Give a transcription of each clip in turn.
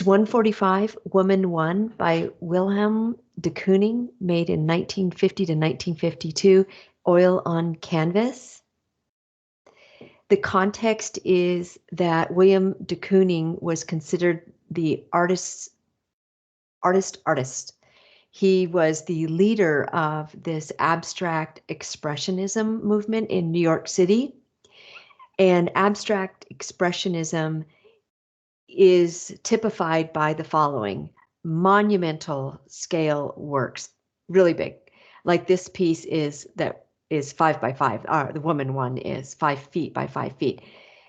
It's 145, Woman One by Wilhelm de Kooning, made in 1950 to 1952, oil on canvas. The context is that William de Kooning was considered the artist. He was the leader of this abstract expressionism movement in New York City. And abstract expressionism is typified by the following: monumental scale works, really big. Like this piece is 5 by 5. The Woman One is 5 feet by 5 feet.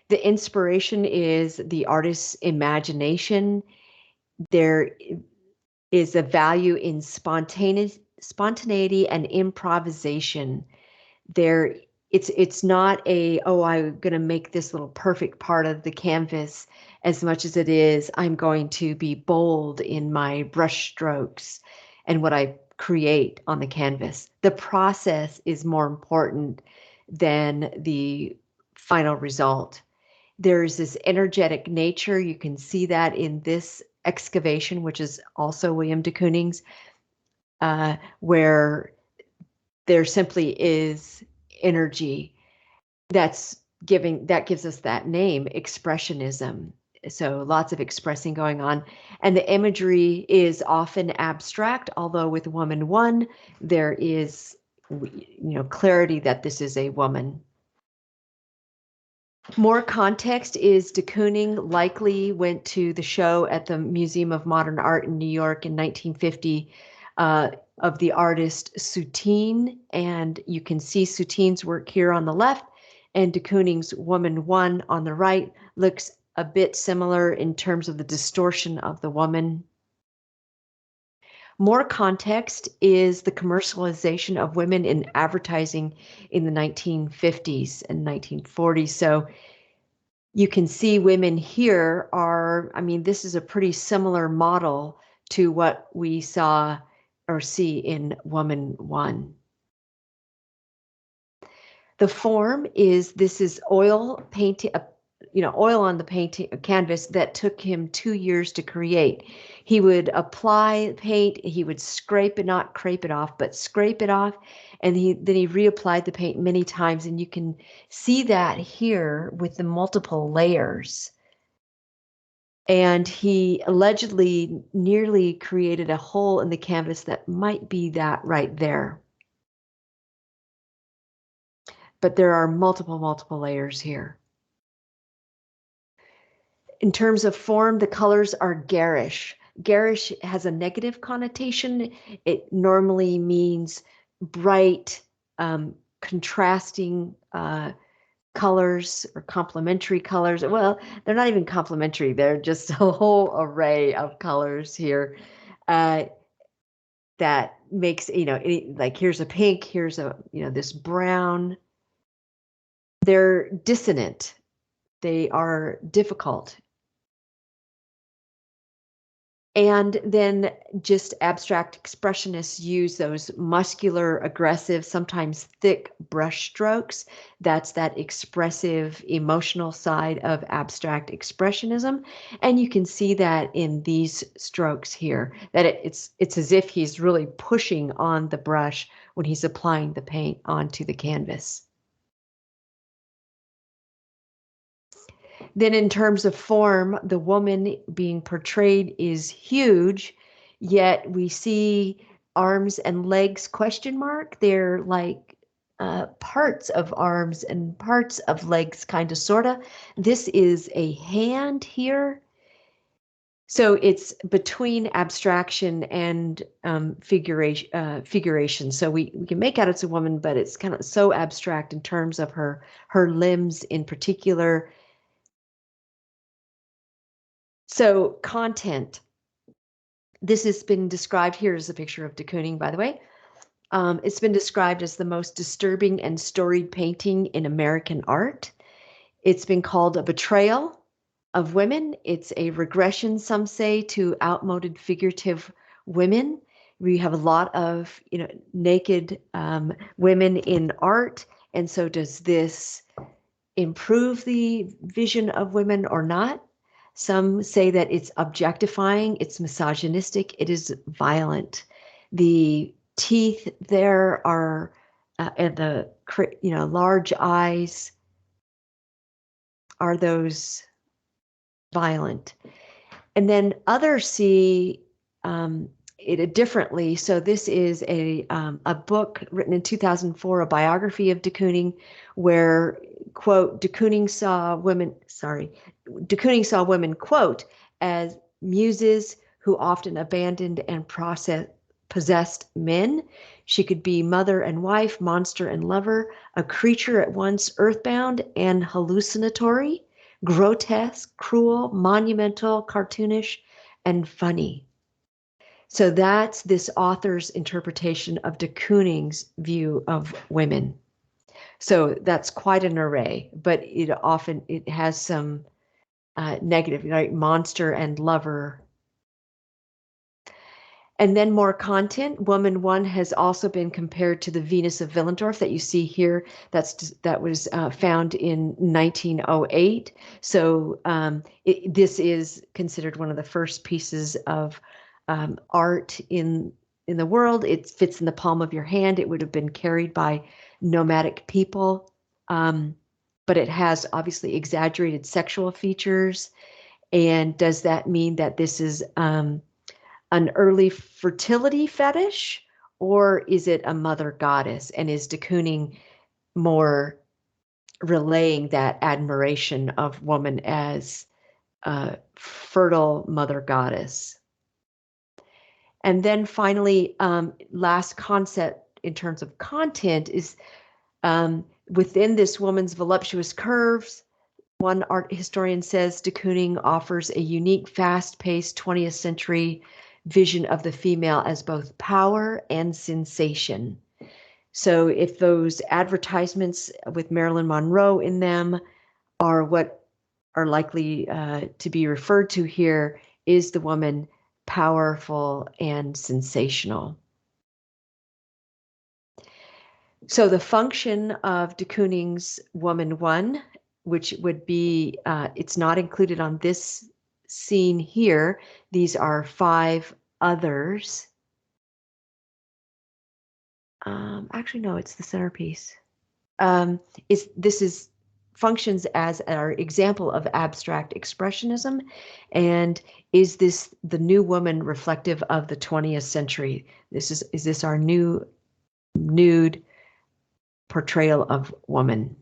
The inspiration is the artist's imagination. There is a value in spontaneity and improvisation. It's not I'm going to make this little perfect part of the canvas, as much as it is I'm going to be bold in my brush strokes and what I create on the canvas. The process is more important than the final result. There's this energetic nature. You can see that in this excavation, which is also William de Kooning's, where there simply is energy that gives us that name, expressionism. So lots of expressing going on, and the imagery is often abstract, although with Woman One there is clarity that this is a woman. More context is de Kooning likely went to the show at the Museum of Modern Art in New York in 1950 of the artist Soutine, and you can see Soutine's work here on the left, and de Kooning's Woman One on the right looks a bit similar in terms of the distortion of the woman. More context is the commercialization of women in advertising in the 1950s and 1940s. So you can see women here this is a pretty similar model to what we saw or see in Woman One. The form is, this is oil painting, oil on the painting canvas that took him 2 years to create. He would apply paint, he would scrape it, not crepe it off, but scrape it off, and then he reapplied the paint many times, and you can see that here with the multiple layers. And he allegedly nearly created a hole in the canvas that might be that right there. But there are multiple layers here. In terms of form, the colors are garish. Garish has a negative connotation. It normally means bright, contrasting colors or complementary colors. Well, they're not even complementary. They're just a whole array of colors here that makes, like here's a pink, here's this brown. They're dissonant. They are difficult. And then just abstract expressionists use those muscular, aggressive, sometimes thick brush strokes. That's that expressive, emotional side of abstract expressionism. And you can see that in these strokes here, that it's as if he's really pushing on the brush when he's applying the paint onto the canvas. Then in terms of form, the woman being portrayed is huge, yet we see arms and legs ? They're like parts of arms and parts of legs, kind of, sort of. This is a hand here. So it's between abstraction and figuration. So we can make out it's a woman, but it's kind of so abstract in terms of her limbs in particular. So content, this has been described, here is a picture of de Kooning, by the way. It's been described as the most disturbing and storied painting in American art. It's been called a betrayal of women. It's a regression, some say, to outmoded figurative women. We have a lot of naked women in art. And so does this improve the vision of women or not? Some say that it's objectifying, it's misogynistic, it is violent. The teeth there are, and the large eyes are those violent. And then others see it differently. So this is a book written in 2004, a biography of de Kooning, where, quote, de Kooning saw women, quote, as muses who often abandoned and possessed men. She could be mother and wife, monster and lover, a creature at once earthbound and hallucinatory, grotesque, cruel, monumental, cartoonish, and funny. So that's this author's interpretation of de Kooning's view of women. So that's quite an array, but it has some negative, like monster and lover. And then more content. Woman 1 has also been compared to the Venus of Willendorf that you see here. That was found in 1908. So this is considered one of the first pieces of art in the world. It fits in the palm of your hand. It would have been carried by nomadic people, but it has obviously exaggerated sexual features. And does that mean that this is an early fertility fetish, or is it a mother goddess? And is de Kooning more relaying that admiration of woman as a fertile mother goddess? And then finally, last concept in terms of content is within this woman's voluptuous curves. One art historian says de Kooning offers a unique, fast-paced 20th century vision of the female as both power and sensation. So if those advertisements with Marilyn Monroe in them are what are likely to be referred to here, is the woman powerful and sensational. So the function of de Kooning's Woman 1, which would be, it's not included on this scene here. These are 5 others. Actually, no, it's the centerpiece. This functions as our example of abstract expressionism, and is this the new woman reflective of the 20th century? Is this our new nude portrayal of woman?